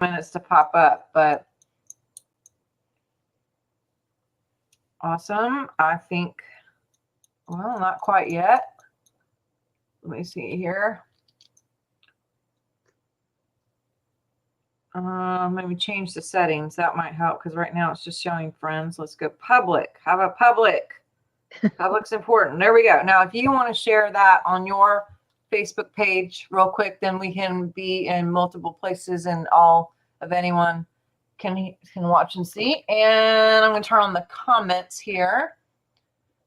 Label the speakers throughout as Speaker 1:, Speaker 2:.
Speaker 1: minutes to pop up, but awesome. I think, well, not quite yet. Let me see here. Maybe change the settings. That might help because right now it's just showing friends. Let's go public. How about public? Public's important. There we go. Now, if you want to share that on your Facebook page real quick, then we can be in multiple places and all of anyone can watch and see. And I'm going to turn on the comments here.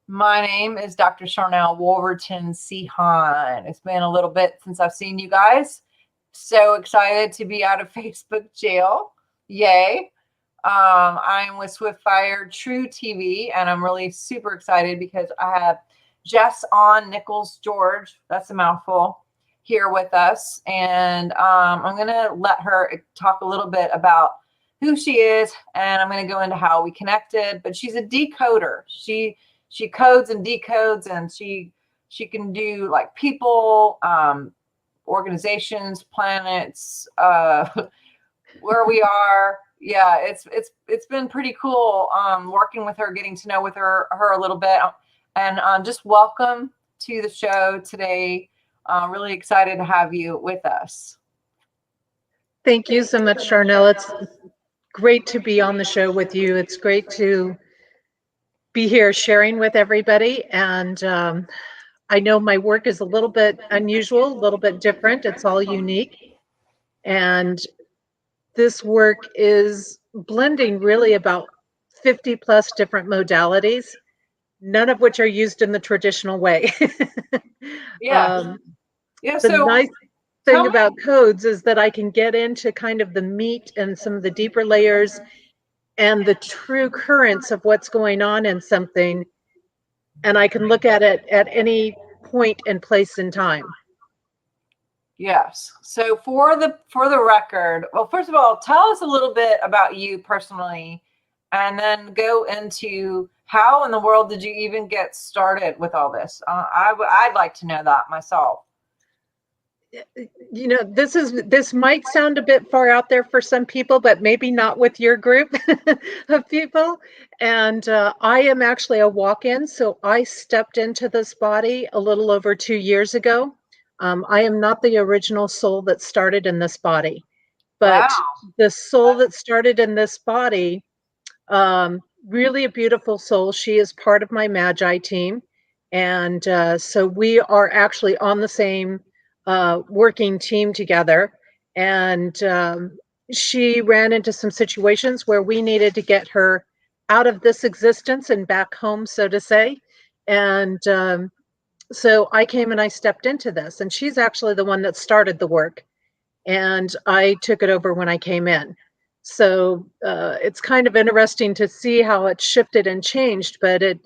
Speaker 1: My name is Dr. Sharnael Wolverton Sehan. It's been a little bit since I've seen you guys. So excited to be out of Facebook jail. Yay. I'm with Swiftfire True TV, and I'm really super excited because I have Jess on Nicols George, that's a mouthful, here with us. And I'm going to let her talk a little bit about who she is, and I'm going to go into how we connected. But she's a decoder. She codes and decodes, and she can do like people, organizations, planets, where we are. Yeah, it's been pretty cool working with her, getting to know with her a little bit, and just welcome to the show today. Really excited to have you with us.
Speaker 2: Thank you so much, Sharnael. It's great to be on the show with you. It's great to be here sharing with everybody. And I know my work is a little bit unusual, a little bit different. It's all unique. And this work is blending really about 50 plus different modalities, none of which are used in the traditional way.
Speaker 1: Yeah.
Speaker 2: The nice thing about codes is that I can get into kind of the meat and some of the deeper layers and the true currents of what's going on in something. And I can look at it at any point and place in time.
Speaker 1: Yes. So for the record, well, first of all, tell us a little bit about you personally, and then go into how in the world did you even get started with all this? I'd like to know that myself.
Speaker 2: You know, this might sound a bit far out there for some people, but maybe not with your group of people. And I am actually a walk-in, so I stepped into this body a little over 2 years ago. I am not the original soul that started in this body, but the soul that started in this body, really a beautiful soul. She is part of my magi team. And so we are actually on the same working team together. And she ran into some situations where we needed to get her out of this existence and back home, so to say. And so I came and I stepped into this, and she's actually the one that started the work, and I took it over when I came in. So it's kind of interesting to see how it shifted and changed, but it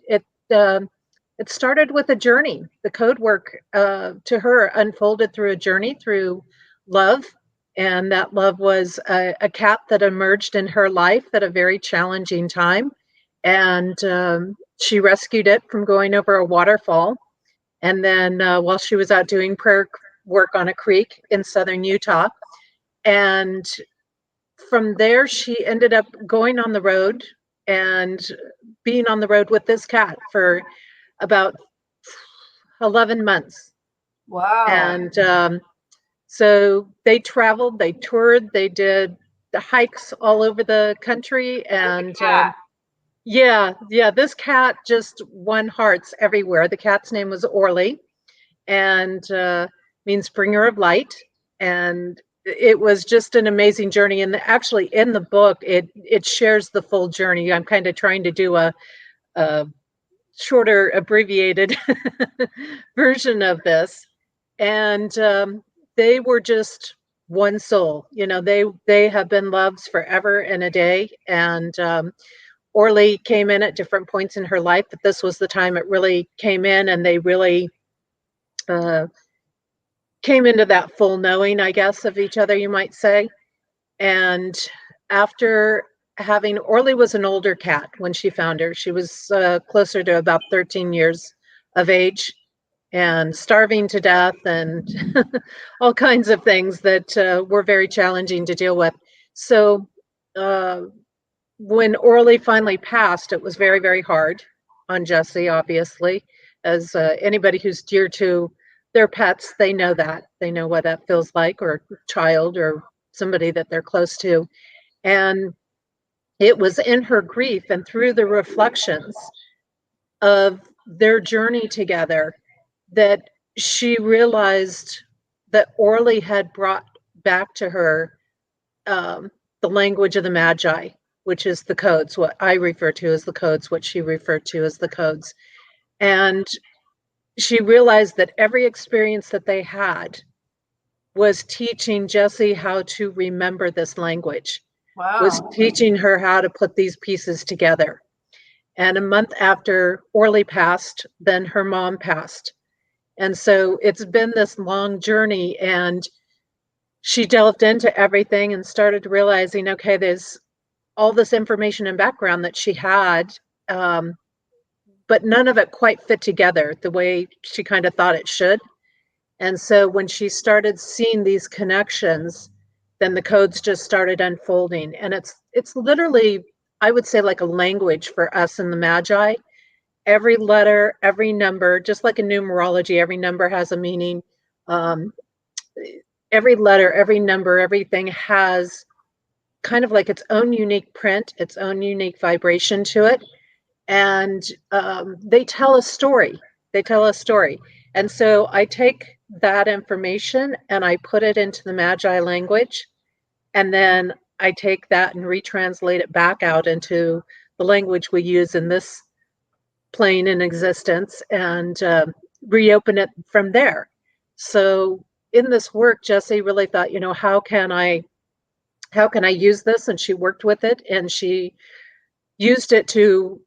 Speaker 2: started with a journey. The code work to her unfolded through a journey through love, and that love was a cat that emerged in her life at a very challenging time, and she rescued it from going over a waterfall. And then while she was out doing prayer work on a creek in southern Utah. And from there, she ended up going on the road and being on the road with this cat for about 11 months.
Speaker 1: Wow.
Speaker 2: And so they traveled, they toured, they did the hikes all over the country. And yeah, this cat just won hearts everywhere. The cat's name was Orly, and means bringer of light. And it was just an amazing journey. And actually in the book, it shares the full journey. I'm kind of trying to do a shorter, abbreviated version of this. And they were just one soul. You know, they have been loves forever and a day. And Orly came in at different points in her life, but this was the time it really came in, and they really came into that full knowing, I guess, of each other, you might say. And after having, Orly was an older cat when she found her. She was closer to about 13 years of age and starving to death and all kinds of things that were very challenging to deal with. So uh, when Orly finally passed, it was very, very hard on Jesse, obviously. As anybody who's dear to their pets, they know that. They know what that feels like, or child, or somebody that they're close to. And it was in her grief and through the reflections of their journey together that she realized that Orly had brought back to her um, the language of the magi, which is the codes, what I refer to as the codes, what she referred to as the codes. And she realized that every experience that they had was teaching Jessie how to remember this language, was
Speaker 1: Wow.
Speaker 2: teaching her how to put these pieces together. And a month after Orly passed, then her mom passed. And so it's been this long journey, and she delved into everything and started realizing, okay, there's all this information and background that she had, um, but none of it quite fit together the way she kind of thought it should. And so when she started seeing these connections, then the codes just started unfolding. And it's literally, I would say, like a language for us in the Magi. Every letter, every number, just like in numerology, every number has a meaning. Um, every letter, every number, everything has kind of like its own unique print, its own unique vibration to it. And they tell a story. They tell a story. And so I take that information and I put it into the Magi language. And then I take that and retranslate it back out into the language we use in this plane in existence, and reopen it from there. So in this work, Jessie really thought, how can I use this? And she worked with it, and she used it to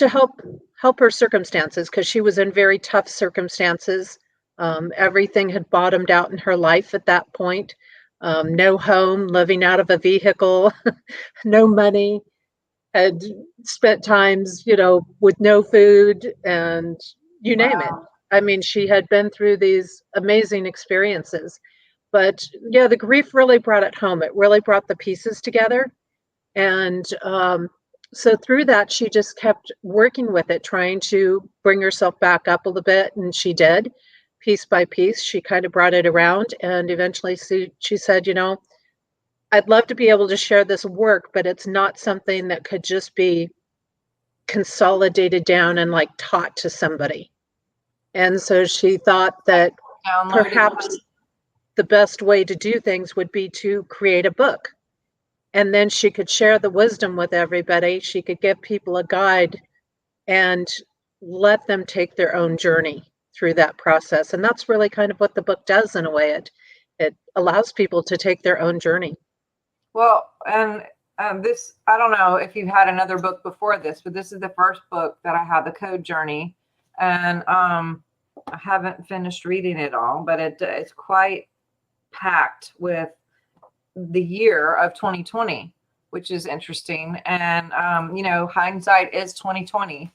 Speaker 2: help her circumstances, because she was in very tough circumstances. Everything had bottomed out in her life at that point. No home, living out of a vehicle, no money, had spent times, with no food, and you name it.
Speaker 1: Wow.
Speaker 2: I mean, she had been through these amazing experiences. But yeah, the grief really brought it home. It really brought the pieces together. And so through that, she just kept working with it, trying to bring herself back up a little bit. And she did, piece by piece. She kind of brought it around. And eventually she said, I'd love to be able to share this work, but it's not something that could just be consolidated down and like taught to somebody. And so she thought that
Speaker 1: Downloaded.
Speaker 2: perhaps the best way to do things would be to create a book. And then she could share the wisdom with everybody. She could give people a guide and let them take their own journey through that process. And that's really kind of what the book does in a way. It allows people to take their own journey.
Speaker 1: Well, and this, I don't know if you've had another book before this, but this is the first book that I had, the Code Journey. And I haven't finished reading it all, but it's quite packed with the year of 2020, which is interesting. And, hindsight is 2020.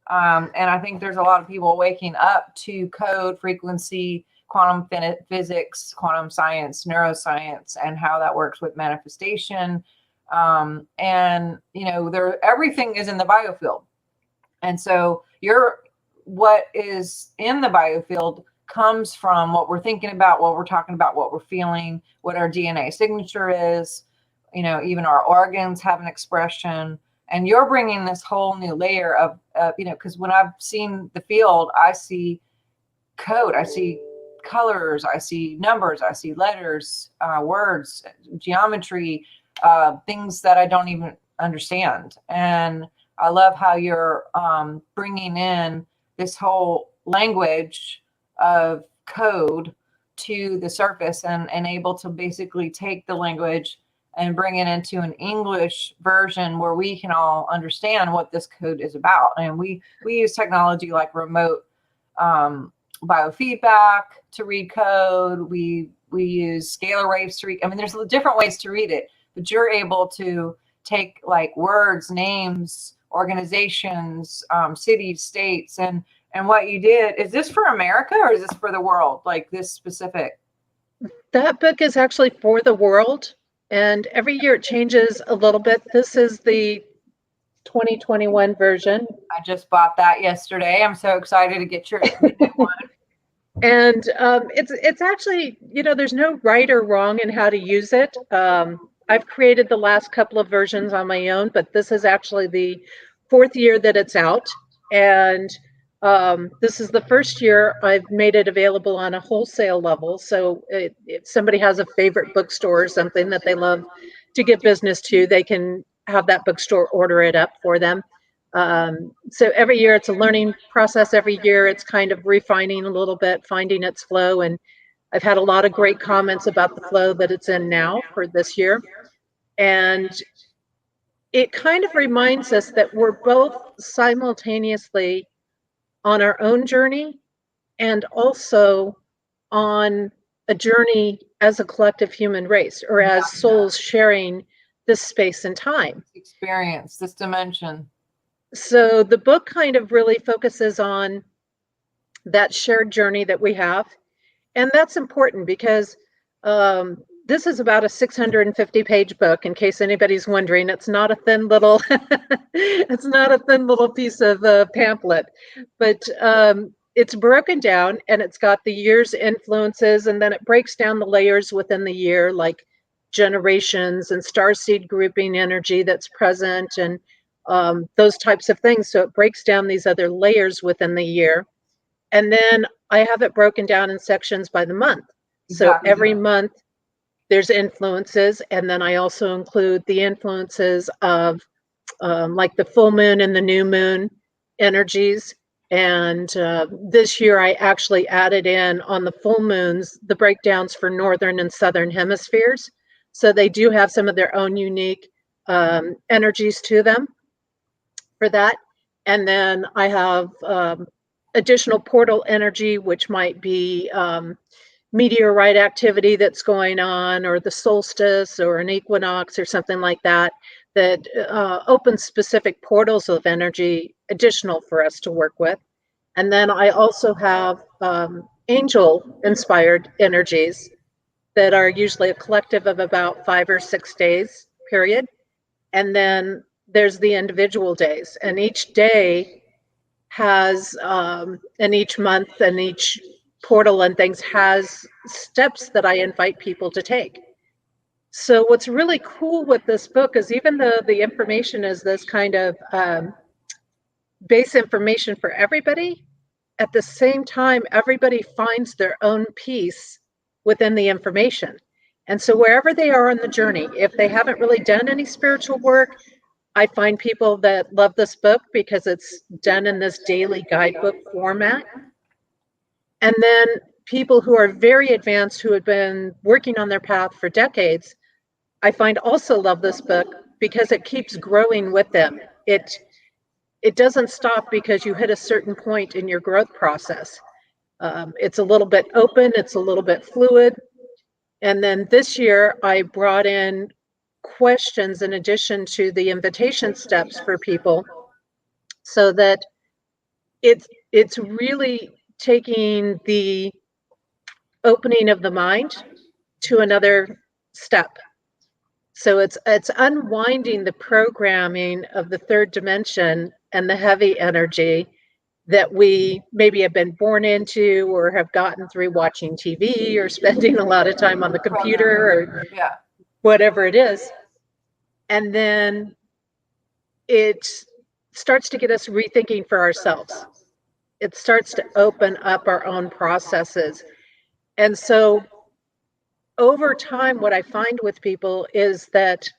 Speaker 1: And I think there's a lot of people waking up to code, frequency, quantum physics, quantum science, neuroscience, and how that works with manifestation. Everything is in the biofield. And so what is in the biofield comes from what we're thinking about, what we're talking about, what we're feeling, what our DNA signature is. Even our organs have an expression. And you're bringing this whole new layer of, because when I've seen the field, I see code, I see colors, I see numbers, I see letters, words, geometry, things that I don't even understand. And I love how you're bringing in this whole language of code to the surface, and able to basically take the language and bring it into an English version where we can all understand what this code is about. And we use technology like remote biofeedback to read code. We use scalar waves to read. I mean, there's different ways to read it, but you're able to take like words, names, organizations, cities, states, and what you did. Is this for America or is this for the world? Like this specific?
Speaker 2: That book is actually for the world. And every year it changes a little bit. This is the 2021 version.
Speaker 1: I just bought that yesterday. I'm so excited to get the new one.
Speaker 2: And it's actually, there's no right or wrong in how to use it. I've created the last couple of versions on my own, but this is actually the 4th year that it's out. And this is the first year I've made it available on a wholesale level. So if somebody has a favorite bookstore or something that they love to give business to, they can have that bookstore order it up for them. So every year it's a learning process. Every year it's kind of refining a little bit, finding its flow. And I've had a lot of great comments about the flow that it's in now for this year. And it kind of reminds us that we're both simultaneously on our own journey and also on a journey as a collective human race, or as souls sharing this space and time.
Speaker 1: Experience, this dimension.
Speaker 2: So the book kind of really focuses on that shared journey that we have. And that's important because this is about a 650-page book, in case anybody's wondering. It's not a thin little it's not a thin little piece of pamphlet, but it's broken down, and it's got the year's influences, and then it breaks down the layers within the year, like generations and starseed grouping energy that's present, and those types of things. So it breaks down these other layers within the year. And then I have it broken down in sections by the month. So every month there's influences, and then I also include the influences of like the full moon and the new moon energies. And this year I actually added in on the full moons the breakdowns for northern and southern hemispheres. So they do have some of their own unique energies to them for that. And then I have additional portal energy, which might be meteorite activity that's going on, or the solstice, or an equinox, or something like that, that opens specific portals of energy additional for us to work with. And then I also have angel-inspired energies that are usually a collective of about 5 or 6 days period. And then there's the individual days, and each day has and each month and each portal and things has steps that I invite people to take. So what's really cool with this book is, even though the information is this kind of base information for everybody, at the same time everybody finds their own piece within the information. And so wherever they are on the journey, if they haven't really done any spiritual work, I find people that love this book because it's done in this daily guidebook format. And then people who are very advanced, who have been working on their path for decades, I find also love this book because it keeps growing with them. It doesn't stop because you hit a certain point in your growth process. It's a little bit open, it's a little bit fluid. And then this year I brought in questions in addition to the invitation steps for people, so that it's really taking the opening of the mind to another step. So it's unwinding the programming of the third dimension and the heavy energy that we maybe have been born into, or have gotten through watching TV, or spending a lot of time on the computer, or whatever it is. And then it starts to get us rethinking for ourselves. It starts to open up our own processes. And so over time, what I find with people is that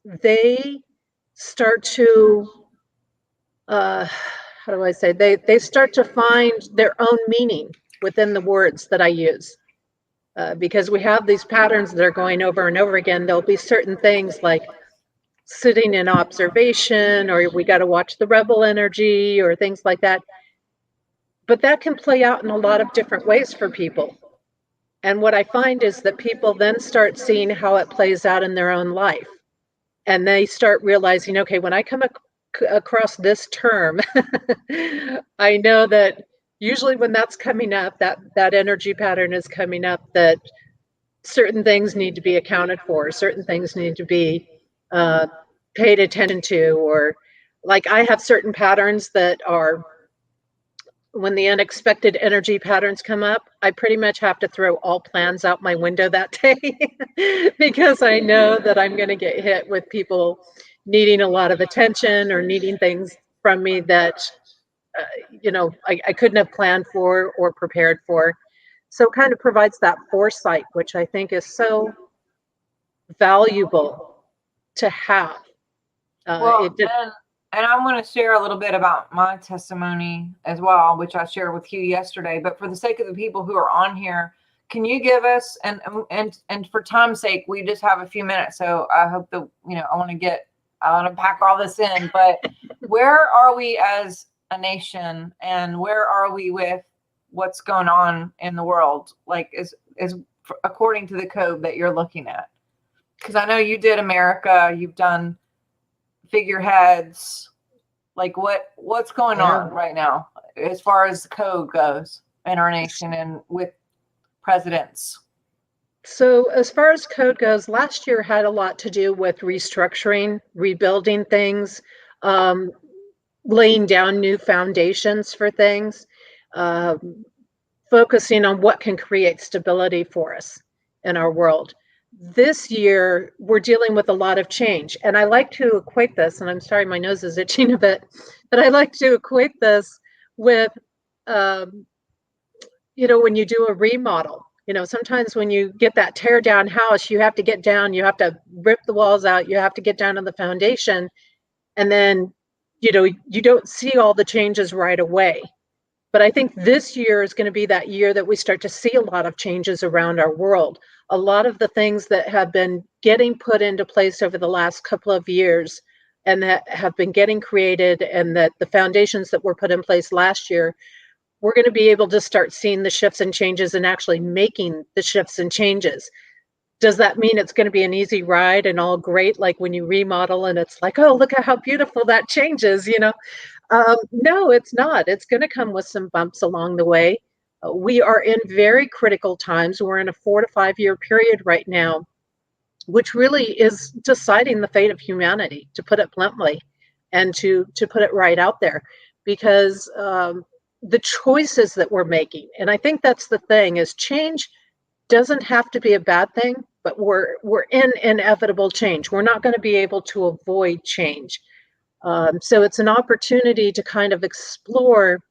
Speaker 2: they start to, how do I say, they start to find their own meaning within the words that I use. Because we have these patterns that are going over and over again. There'll be certain things like sitting in observation, or we got to watch the rebel energy, or things like that. But that can play out in a lot of different ways for people. And what I find is that people then start seeing how it plays out in their own life. And they start realizing, okay, when I come across this term, I know that usually when that's coming up, that energy pattern is coming up, that certain things need to be accounted for, certain things need to be paid attention to, or like I have certain patterns that are, when the unexpected energy patterns come up, I pretty much have to throw all plans out my window that day because I know that I'm going to get hit with people needing a lot of attention or needing things from me that, I couldn't have planned for or prepared for. So it kind of provides that foresight, which I think is so valuable to have.
Speaker 1: Well,
Speaker 2: It did.
Speaker 1: and I want to share a little bit about my testimony as well, which I shared with you yesterday. But for the sake of the people who are on here, can you give us, and for time's sake, we just have a few minutes. So I hope that, I want to pack all this in, but where are we as a nation, and where are we with what's going on in the world? Like, is according to the code that you're looking at? Because I know you did America, you've done figureheads. Like, what's going on right now as far as the code goes in our nation and with presidents?
Speaker 2: So as far as code goes, last year had a lot to do with restructuring, rebuilding things, laying down new foundations for things, focusing on what can create stability for us in our world. This year, we're dealing with a lot of change. And I like to equate this, and I'm sorry, my nose is itching a bit, but I like to equate this with, when you do a remodel. Sometimes when you get that tear down house, you have to get down, you have to rip the walls out, you have to get down to the foundation. And then, you don't see all the changes right away. But I think this year is going to be that year that we start to see a lot of changes around our world. A lot of the things that have been getting put into place over the last couple of years and that have been getting created, and that the foundations that were put in place last year, we're going to be able to start seeing the shifts and changes and actually making the shifts and changes. Does that mean it's going to be an easy ride and all great, like when you remodel and it's like, oh, look at how beautiful that changes, No, it's not. It's going to come with some bumps along the way. We are in very critical times. We're in a 4 to 5 year period right now, which really is deciding the fate of humanity, to put it bluntly, and to put it right out there, because the choices that we're making, and I think that's the thing, is change doesn't have to be a bad thing, but we're in inevitable change. We're not going to be able to avoid change. So it's an opportunity to kind of explore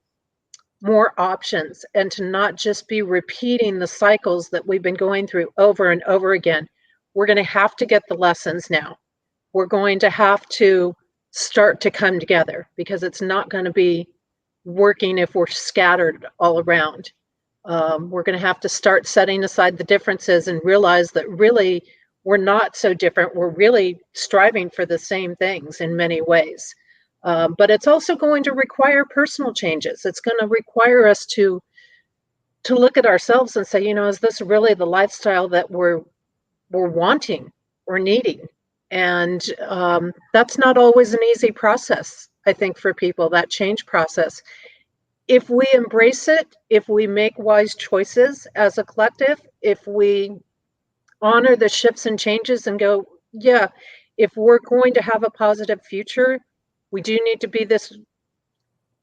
Speaker 2: more options and to not just be repeating the cycles that we've been going through over and over again. We're going to have to get the lessons now. We're going to have to start to come together, because it's not going to be working if we're scattered all around. We're going to have to start setting aside the differences and realize that really we're not so different. We're really striving for the same things in many ways. But it's also going to require personal changes. It's going to require us to look at ourselves and say, is this really the lifestyle that we're wanting or needing? And that's not always an easy process, I think, for people, that change process. If we embrace it, if we make wise choices as a collective, if we honor the shifts and changes and go, yeah, if we're going to have a positive future, we do need to be this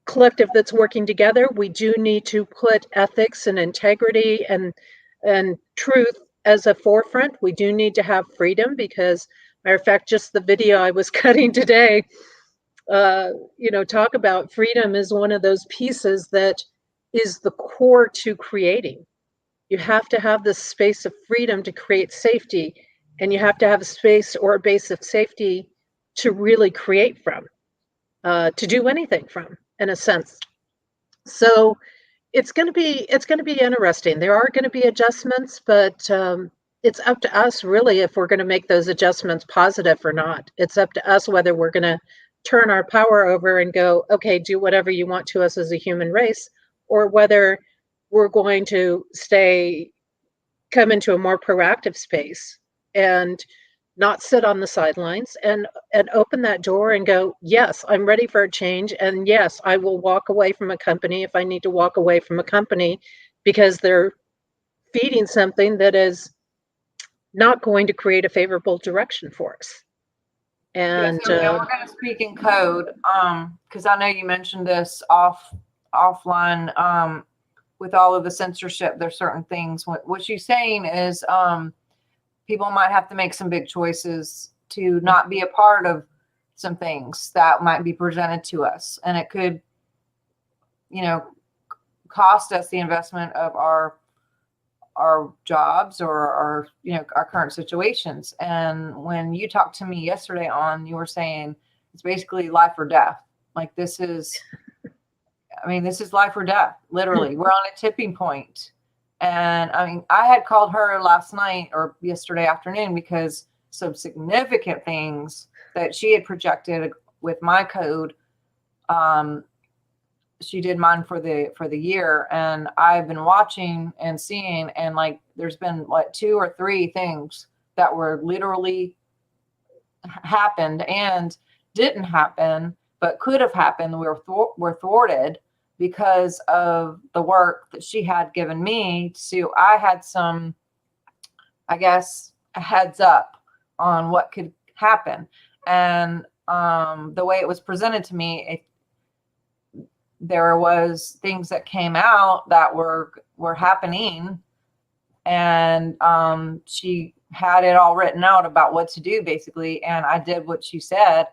Speaker 2: collective that's working together. We do need to put ethics and integrity and truth as a forefront. We do need to have freedom, because, matter of fact, just the video I was cutting today, talk about freedom is one of those pieces that is the core to creating. You have to have this space of freedom to create safety, and you have to have a space or a base of safety to really create from, to do anything from, in a sense. So it's going to be interesting. There are going to be adjustments, but it's up to us, really, if we're going to make those adjustments positive or not. It's up to us whether we're going to turn our power over and go, okay, do whatever you want to us as a human race, or whether we're going to come into a more proactive space and not sit on the sidelines and open that door and go, yes, I'm ready for a change. And yes, I will walk away from a company if I need to walk away from a company because they're feeding something that is not going to create a favorable direction for us.
Speaker 1: Yeah,
Speaker 2: And
Speaker 1: so now we're going to speak in code, because I know you mentioned this offline, with all of the censorship. There's certain things. What she's saying is, people might have to make some big choices to not be a part of some things that might be presented to us, and it could, cost us the investment of our jobs or our current situations. And when you talked to me yesterday you were saying it's basically life or death. Like this is life or death. Literally, we're on a tipping point. And I mean, I had called her last night or yesterday afternoon because some significant things that she had projected with my code. She did mine for the year, and I've been watching and seeing, and like there's been like 2 or 3 things that were literally happened and didn't happen but could have happened. Were thwarted because of the work that she had given me. So I had some, I guess, a heads up on what could happen. And the way it was presented to me, there was things that came out that were happening, and she had it all written out about what to do basically, and I did what she said,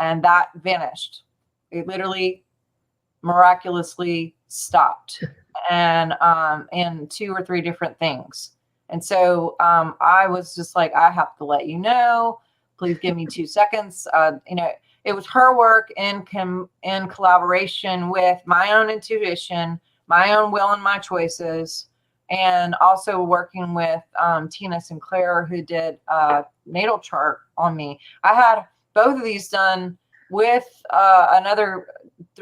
Speaker 1: and that vanished. It literally miraculously stopped, and in 2 or 3 different things. And so I was just like, I have to let you know, please give me 2 seconds. It was her work in collaboration with my own intuition, my own will and my choices, and also working with Tina Sinclair, who did a natal chart on me. I had both of these done with I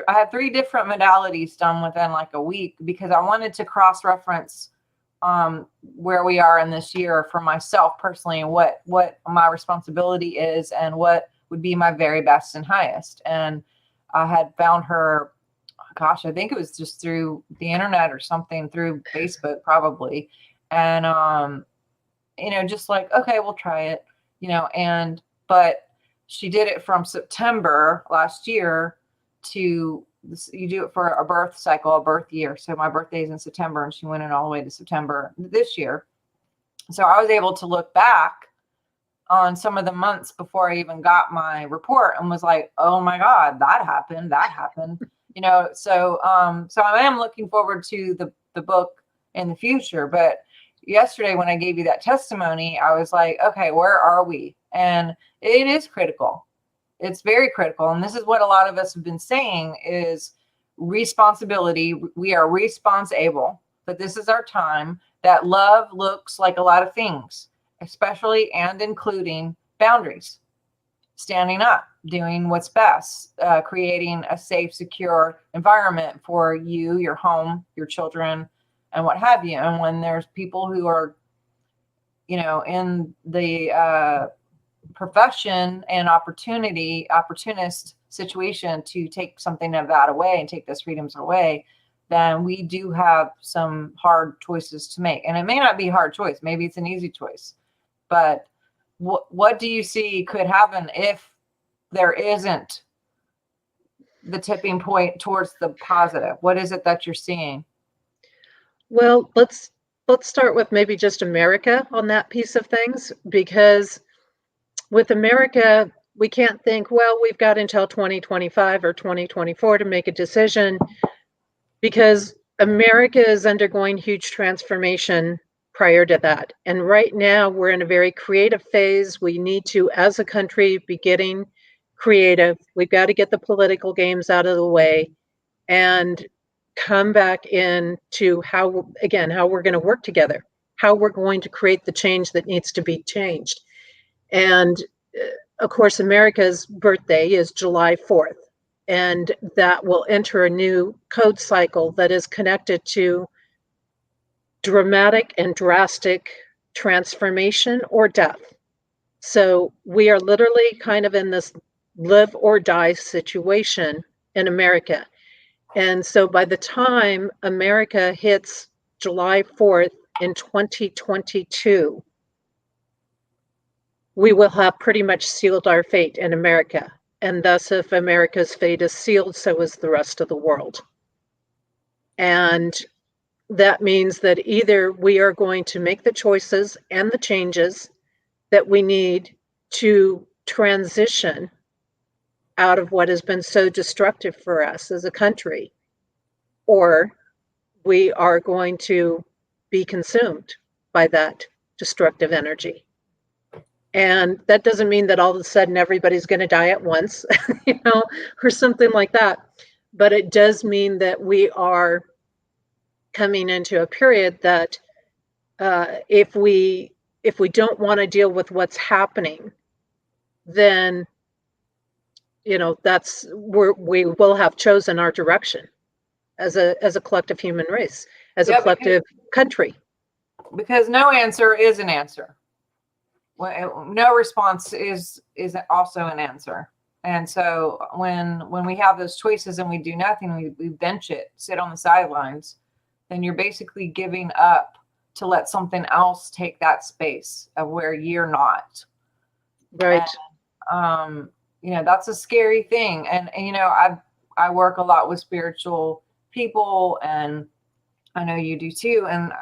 Speaker 1: had 3 different modalities done within like a week, because I wanted to cross-reference where we are in this year for myself personally, and what my responsibility is and what would be my very best and highest. And I had found her, gosh, I think it was just through the internet or something, through Facebook probably. And, just like, okay, we'll try it, but she did it from September last year to, you do it for a birth cycle, a birth year. So my birthday is in September, and she went in all the way to September this year. So I was able to look back on some of the months before I even got my report and was like, oh my God, that happened. So I am looking forward to the book in the future. But yesterday when I gave you that testimony, I was like, okay, where are we? And it is critical. It's very critical. And this is what a lot of us have been saying is responsibility. We are responsible, but this is our time. That love looks like a lot of things, especially and including boundaries, standing up, doing what's best, creating a safe, secure environment for you, your home, your children, and what have you. And when there's people who are, in the profession and opportunist situation to take something of that away and take those freedoms away, then we do have some hard choices to make. And it may not be a hard choice. Maybe it's an easy choice. But what do you see could happen if there isn't the tipping point towards the positive? What is it that you're seeing?
Speaker 2: well, let's start with maybe just America on that piece of things, because with America, we can't think, well, we've got until 2025 or 2024 to make a decision, because America is undergoing huge transformation prior to that. And right now, we're in a very creative phase. We need to, as a country, be getting creative. We've got to get the political games out of the way and come back into how we're going to work together, how we're going to create the change that needs to be changed. And of course, America's birthday is July 4th, and that will enter a new code cycle that is connected to dramatic and drastic transformation or death. So we are literally kind of in this live or die situation in America. And so by the time America hits July 4th in 2022, we will have pretty much sealed our fate in America. And thus, if America's fate is sealed, so is the rest of the world. And that means that either we are going to make the choices and the changes that we need to transition out of what has been so destructive for us as a country, or we are going to be consumed by that destructive energy. And that doesn't mean that all of a sudden everybody's going to die at once, or something like that. But it does mean that we are coming into a period that if we don't want to deal with what's happening, then we will have chosen our direction as a collective human race, as a collective country.
Speaker 1: Because no answer is an answer. No response is also an answer. And so when we have those choices and we do nothing, we bench it, sit on the sidelines, then you're basically giving up to let something else take that space of where you're not.
Speaker 2: Right.
Speaker 1: And, that's a scary thing. And I work a lot with spiritual people, and I know you do too. And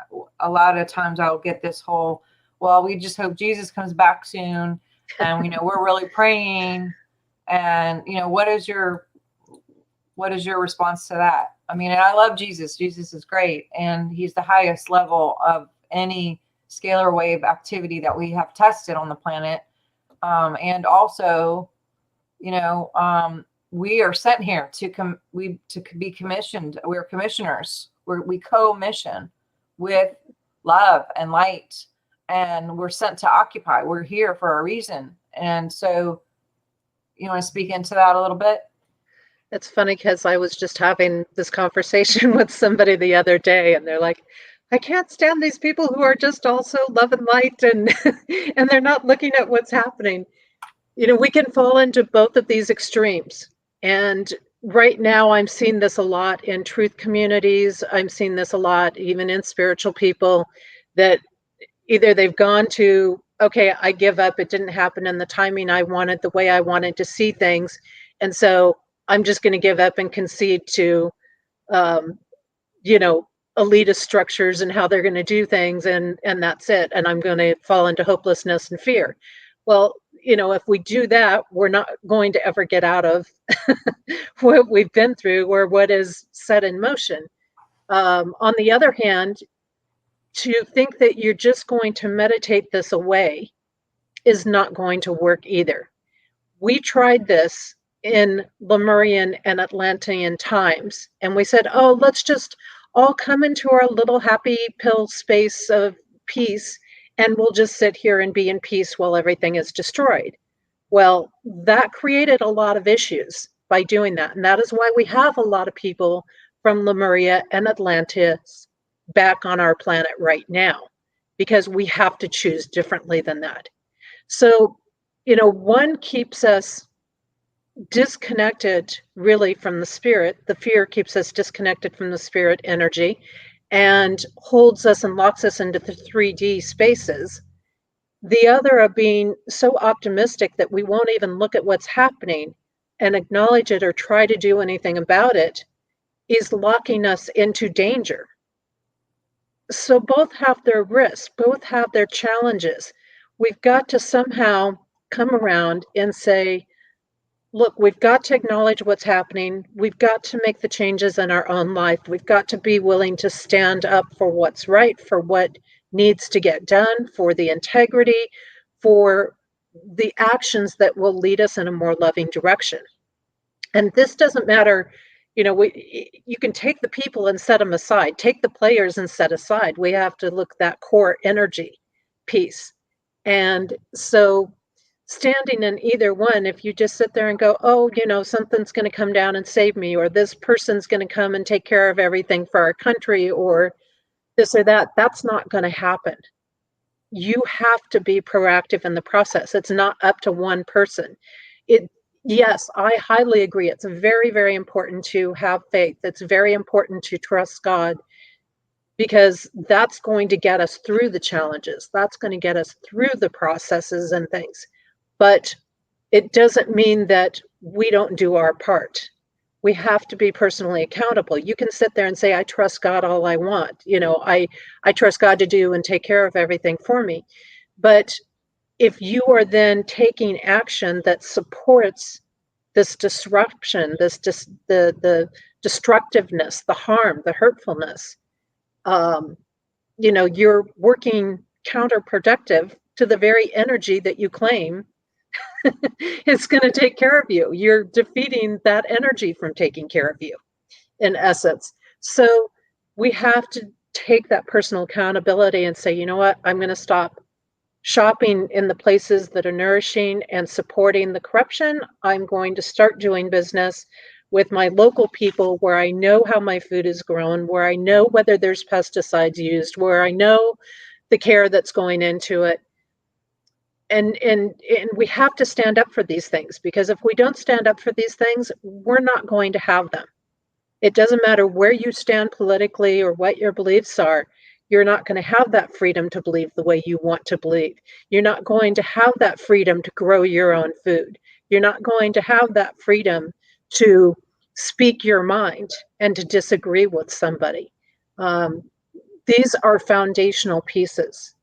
Speaker 1: a lot of times I'll get this whole, well, we just hope Jesus comes back soon. And, we're really praying. And, what is your response to that? I mean, and I love Jesus. Jesus is great. And he's the highest level of any scalar wave activity that we have tested on the planet. And also, we are sent here to be commissioned. We're commissioners. We co-mission with love and light, and we're sent to occupy. We're here for a reason. And so, you want to speak into that a little bit?
Speaker 2: It's funny because I was just having this conversation with somebody the other day, and they're like, I can't stand these people who are just also love and light, and and they're not looking at what's happening. We can fall into both of these extremes. And right now, I'm seeing this a lot in truth communities. I'm seeing this a lot even in spiritual people, that either they've gone to, okay, I give up. It didn't happen in the timing I wanted, the way I wanted to see things. And so I'm just going to give up and concede to, elitist structures and how they're going to do things. And that's it. And I'm going to fall into hopelessness and fear. Well, if we do that, we're not going to ever get out of what we've been through or what is set in motion. On the other hand, to think that you're just going to meditate this away is not going to work either. We tried this in Lemurian and Atlantean times, and we said, oh, let's just all come into our little happy pill space of peace, and we'll just sit here and be in peace while everything is destroyed. Well, that created a lot of issues by doing that. And that is why we have a lot of people from Lemuria and Atlantis back on our planet right now, because we have to choose differently than that. So, one keeps us disconnected really from the spirit. The fear keeps us disconnected from the spirit energy and holds us and locks us into the 3D spaces. The other of being so optimistic that we won't even look at what's happening and acknowledge it or try to do anything about it is locking us into danger. So both have their risks, both have their challenges. We've got to somehow come around and say, look, we've got to acknowledge what's happening. We've got to make the changes in our own life. We've got to be willing to stand up for what's right, for what needs to get done, for the integrity, for the actions that will lead us in a more loving direction. And this doesn't matter, you can take the people and set them aside, take the players and set aside. We have to look at that core energy piece. And so standing in either one, if you just sit there and go, oh, something's going to come down and save me, or this person's going to come and take care of everything for our country, or this or that, that's not going to happen. You have to be proactive in the process. It's not up to one person. Yes, I highly agree. It's very, very important to have faith. It's very important to trust God, because that's going to get us through the challenges. That's going to get us through the processes and things. But it doesn't mean that we don't do our part. We have to be personally accountable. You can sit there and say, I trust God all I want. I trust God to do and take care of everything for me. But if you are then taking action that supports this disruption, the destructiveness, the harm, the hurtfulness, you're working counterproductive to the very energy that you claim is going to take care of you. You're defeating that energy from taking care of you, in essence. So we have to take that personal accountability and say, you know what, I'm going to stop shopping in the places that are nourishing and supporting the corruption. I'm going to start doing business with my local people where I know how my food is grown, where I know whether there's pesticides used, where I know the care that's going into it. And we have to stand up for these things, because if we don't stand up for these things, we're not going to have them. It doesn't matter where you stand politically or what your beliefs are. You're not going to have that freedom to believe the way you want to believe. You're not going to have that freedom to grow your own food. You're not going to have that freedom to speak your mind and to disagree with somebody. These are foundational pieces.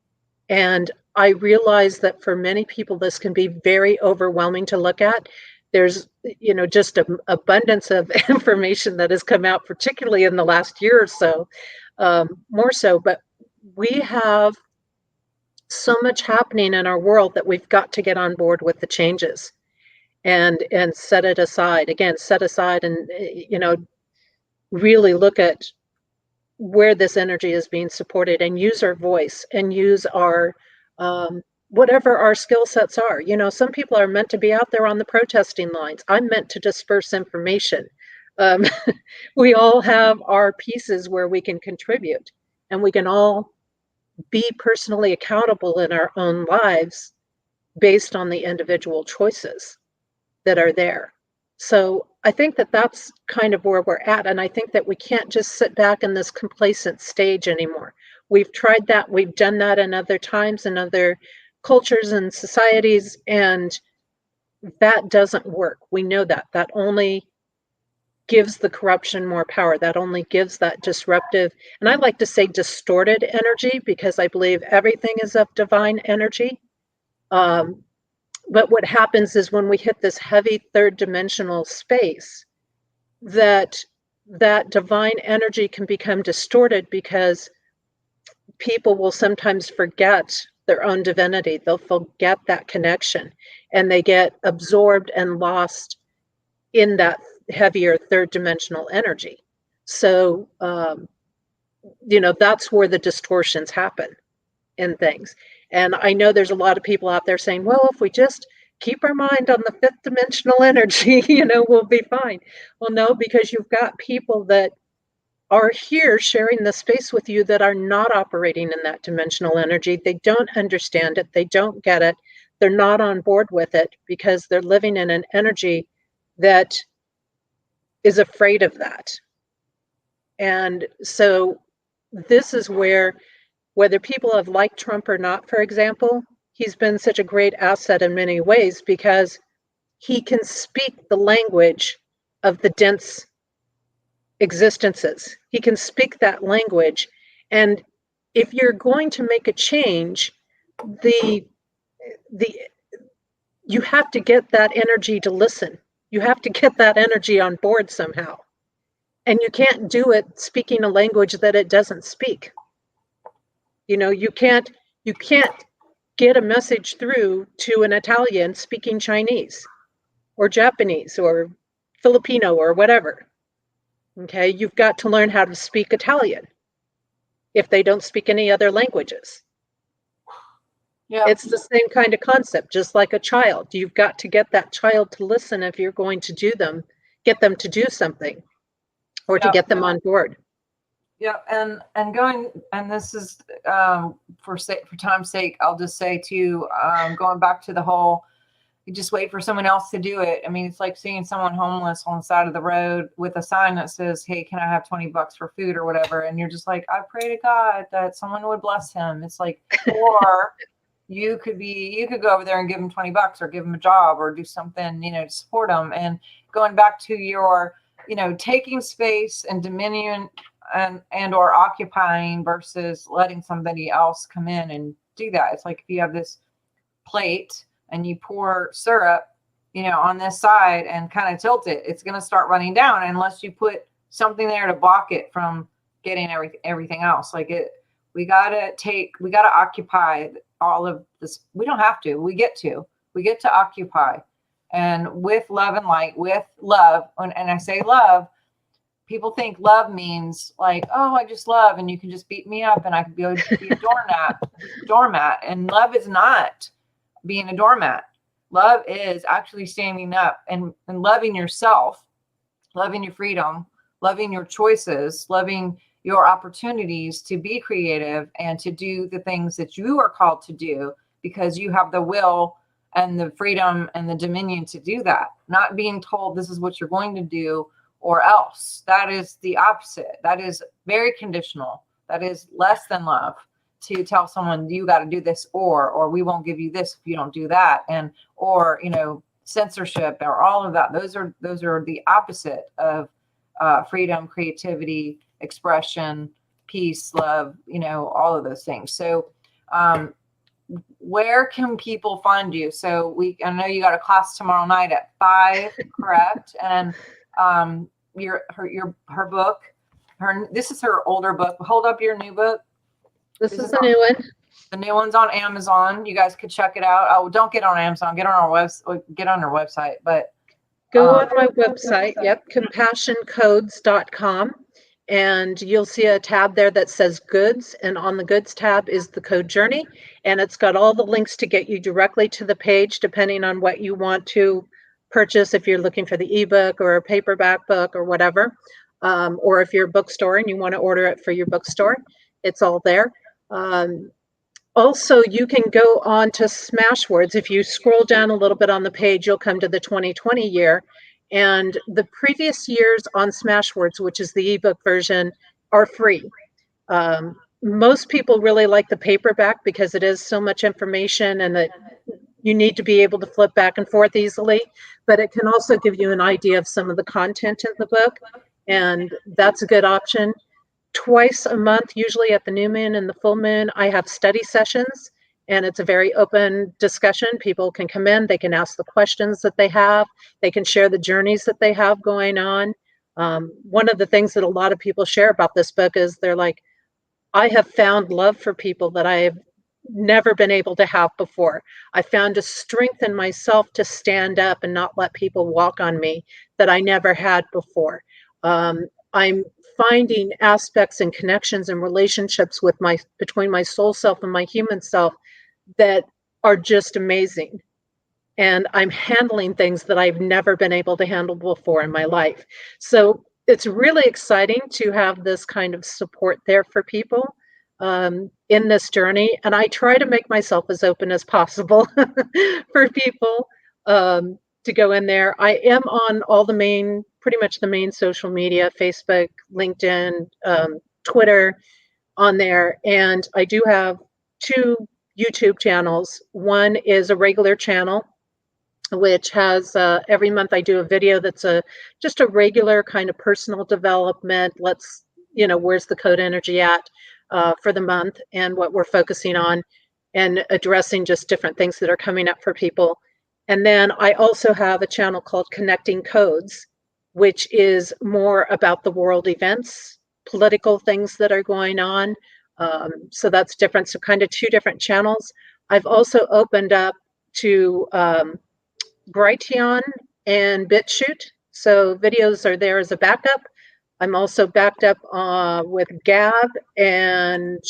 Speaker 2: And I realize that for many people, this can be very overwhelming to look at. There's, just an abundance of information that has come out, particularly in the last year or so, more so. But we have so much happening in our world that we've got to get on board with the changes and set it aside. Again, set aside and, really look at where this energy is being supported and use our voice and use our whatever our skill sets are. Some people are meant to be out there on the protesting lines. I'm meant to disperse information. We all have our pieces where we can contribute, and we can all be personally accountable in our own lives based on the individual choices that are there. So I think that that's kind of where we're at. And I think that we can't just sit back in this complacent stage anymore. We've tried that. We've done that in other times and other cultures and societies, and that doesn't work. We know that. That only gives the corruption more power. That only gives that disruptive, and I like to say distorted energy, because I believe everything is of divine energy. But what happens is when we hit this heavy third dimensional space, that divine energy can become distorted, because people will sometimes forget their own divinity. They'll forget that connection, and they get absorbed and lost in that heavier third dimensional energy. So, that's where the distortions happen in things. And I know there's a lot of people out there saying, well, if we just keep our mind on the fifth dimensional energy, we'll be fine. Well, no, because you've got people that are here sharing the space with you that are not operating in that dimensional energy. They don't understand it. They don't get it. They're not on board with it, because they're living in an energy that is afraid of that. And so this is where, whether people have liked Trump or not, for example, he's been such a great asset in many ways, because he can speak the language of the dense existences. He can speak that language. And if you're going to make a change, you have to get that energy to listen. You have to get that energy on board somehow. And you can't do it speaking a language that it doesn't speak. You can't get a message through to an Italian speaking Chinese or Japanese or Filipino or whatever. Okay, you've got to learn how to speak Italian if they don't speak any other languages. Yeah. It's the same kind of concept, just like a child. You've got to get that child to listen if you're going to get them to do something, or to get them on board.
Speaker 1: Yeah, and this is for time's sake, I'll just say too, going back to the whole you just wait for someone else to do it. I mean, it's like seeing someone homeless on the side of the road with a sign that says, hey, can I have $20 for food or whatever? And you're just like, I pray to God that someone would bless him. It's like, or you could go over there and give him $20 or give him a job or do something, to support him. And going back to your, taking space and dominion and or occupying versus letting somebody else come in and do that. It's like if you have this plate and you pour syrup, on this side and kind of tilt it, it's going to start running down unless you put something there to block it from getting everything else. We got to occupy all of this. We don't have to, we get to occupy, and with love and light, with love. And I say love, people think love means like, oh, I just love, and you can just beat me up and I can go be a doormat. And love is not being a doormat. Love is actually standing up and loving yourself, loving your freedom, loving your choices, loving your opportunities to be creative and to do the things that you are called to do because you have the will and the freedom and the dominion to do that. Not being told this is what you're going to do or else. That is the opposite. That is very conditional. That is less than love. To tell someone you got to do this or we won't give you this if you don't do that, and or censorship or all of that. Those are the opposite of freedom, creativity, expression, peace, love. All of those things. So where can people find you? So I know you got a class tomorrow night at 5, correct? And her book, this is her older book. Hold up your new book.
Speaker 2: This is the new one.
Speaker 1: The new one's on Amazon. You guys could check it out. Oh, don't get on Amazon. Get on our website. But
Speaker 2: go on my website. Yep, compassioncodes.com, and you'll see a tab there that says goods. And on the goods tab is the code journey, and it's got all the links to get you directly to the page, depending on what you want to purchase. If you're looking for the ebook or a paperback book or whatever, or if you're a bookstore and you want to order it for your bookstore, it's all there. Also, you can go on to Smashwords. If you scroll down a little bit on the page, you'll come to the 2020 year. And the previous years on Smashwords, which is the ebook version, are free. Most people really like the paperback because it is so much information and that you need to be able to flip back and forth easily. But it can also give you an idea of some of the content in the book. And that's a good option. Twice a month, usually at the new moon and the full moon, I have study sessions, and it's a very open discussion. People can come in, they can ask the questions that they have, they can share the journeys that they have going on. One of the things that a lot of people share about this book is they're like, I have found love for people that I have never been able to have before. I found a strength in myself to stand up and not let people walk on me that I never had before. I'm finding aspects and connections and relationships between my soul self and my human self that are just amazing. And I'm handling things that I've never been able to handle before in my life. So it's really exciting to have this kind of support there for people in this journey. And I try to make myself as open as possible for people to go in there. I am on all pretty much the main social media, Facebook, LinkedIn, Twitter on there. And I do have 2 YouTube channels. One is a regular channel, which has every month I do a video that's just a regular kind of personal development. Where's the code energy at for the month and what we're focusing on and addressing just different things that are coming up for people. And then I also have a channel called Connecting Codes, which is more about the world events, political things that are going on. So that's different. So kind of 2 different channels. I've also opened up to Brighteon and BitChute. So videos are there as a backup. I'm also backed up with Gab, and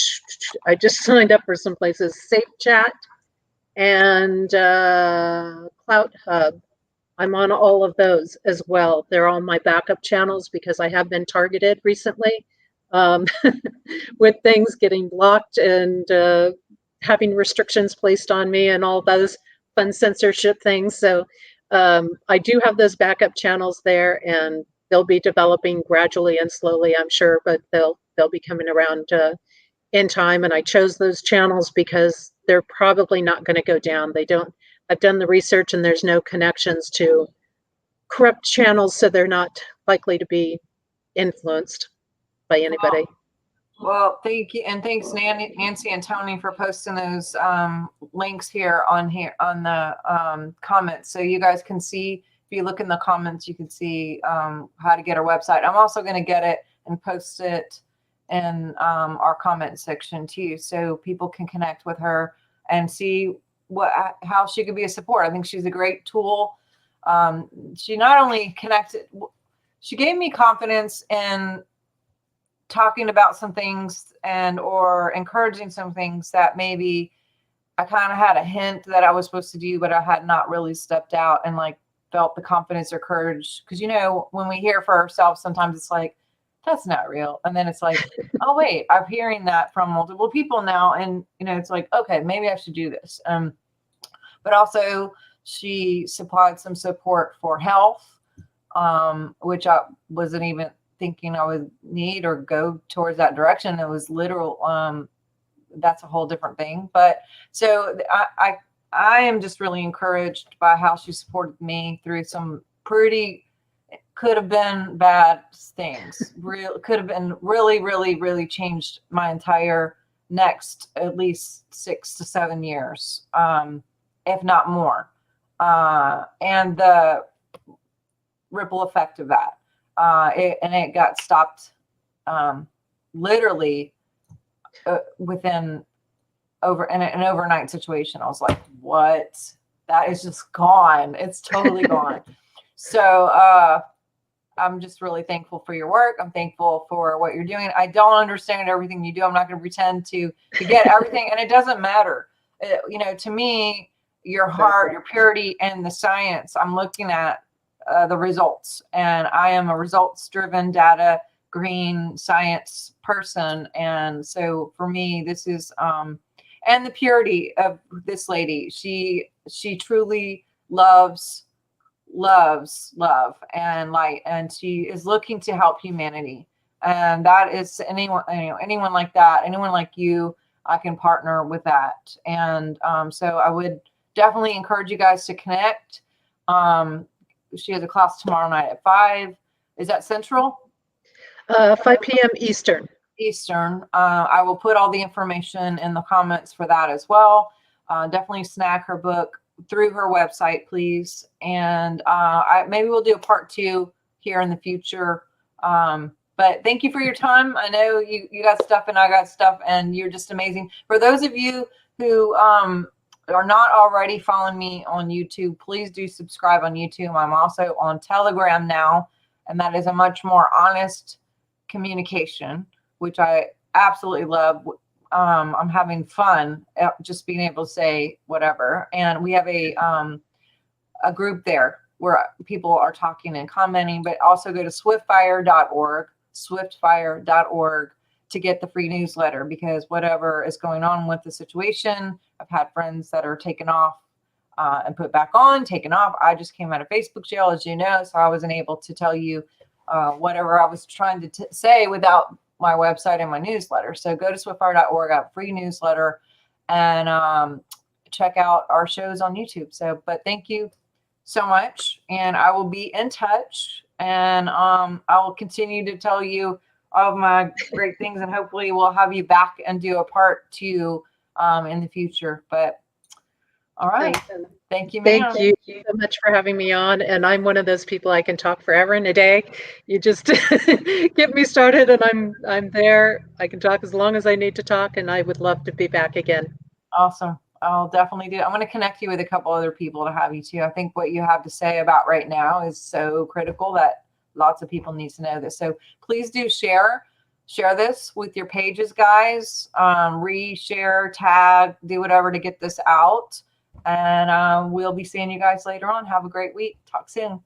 Speaker 2: I just signed up for some places, Safe Chat and Clout Hub. I'm on all of those as well. They're all my backup channels because I have been targeted recently with things getting blocked and having restrictions placed on me and all those fun censorship things. So I do have those backup channels there, and they'll be developing gradually and slowly, I'm sure, but they'll be coming around in time. And I chose those channels because they're probably not going to go down. They don't. I've done the research, and there's no connections to corrupt channels, so they're not likely to be influenced by anybody.
Speaker 1: Well, thank you, and thanks, Nancy and Tony, for posting those links here on the comments, so you guys can see. If you look in the comments, you can see how to get our website. I'm also going to get it and post it in our comment section too, so people can connect with her and see how she could be a support. I think she's a great tool. She not only connected, she gave me confidence in talking about some things or encouraging some things that maybe I kind of had a hint that I was supposed to do, but I had not really stepped out and like felt the confidence or courage. Because, when we hear for ourselves, sometimes it's like, that's not real. And then it's like, oh, wait, I'm hearing that from multiple people now. And, it's like, okay, maybe I should do this. But also she supplied some support for health, which I wasn't even thinking I would need or go towards that direction. It was literal. That's a whole different thing. But so I am just really encouraged by how she supported me through some could have been bad things. Could have been really, really, really changed my entire next at least 6 to 7 years, if not more. And the ripple effect of that. It got stopped literally within an overnight situation. I was like, what? That is just gone. It's totally gone. So I'm just really thankful for your work. I'm thankful for what you're doing. I don't understand everything you do. I'm not going to pretend to get everything. And it doesn't matter. To me, your heart, your purity, and the science, I'm looking at the results, and I am a results-driven, data green science person. And so for me, this is and the purity of this lady. She truly loves love and light, and she is looking to help humanity. And that is anyone like that, anyone like you, I can partner with that. And so I would definitely encourage you guys to connect. She has a class tomorrow night at 5. Is that Central?
Speaker 2: 5 p.m. Eastern.
Speaker 1: I will put all the information in the comments for that as well. Definitely snag her book through her website, please. And maybe we'll do a part 2 here in the future. But thank you for your time. I know you got stuff and I got stuff, and you're just amazing. For those of you who are not already following me on YouTube, please do subscribe on YouTube. I'm also on Telegram now, and that is a much more honest communication, which I absolutely love. I'm having fun just being able to say whatever. And we have a group there where people are talking and commenting, but also go to swiftfire.org to get the free newsletter, because whatever is going on with the situation, I've had friends that are taken off and put back on, taken off. I just came out of Facebook jail, as you know, so I wasn't able to tell you whatever I was trying to say without my website and my newsletter. So go to swiftfire.org, I have a free newsletter, and check out our shows on YouTube. So, but thank you so much, and I will be in touch, and I will continue to tell you all of my great things, and hopefully we'll have you back and do a part 2 in the future. But all right. Thank you, ma'am.
Speaker 2: Thank you so much for having me on. And I'm one of those people, I can talk forever and a day. You just get me started and I'm there. I can talk as long as I need to talk, and I would love to be back again.
Speaker 1: Awesome. I'll definitely do. I'm going to connect you with a couple other people to have you too. I think what you have to say about right now is so critical that lots of people need to know this. So please do share this with your pages, guys. Reshare, tag, do whatever to get this out. And we'll be seeing you guys later on. Have a great week. Talk soon.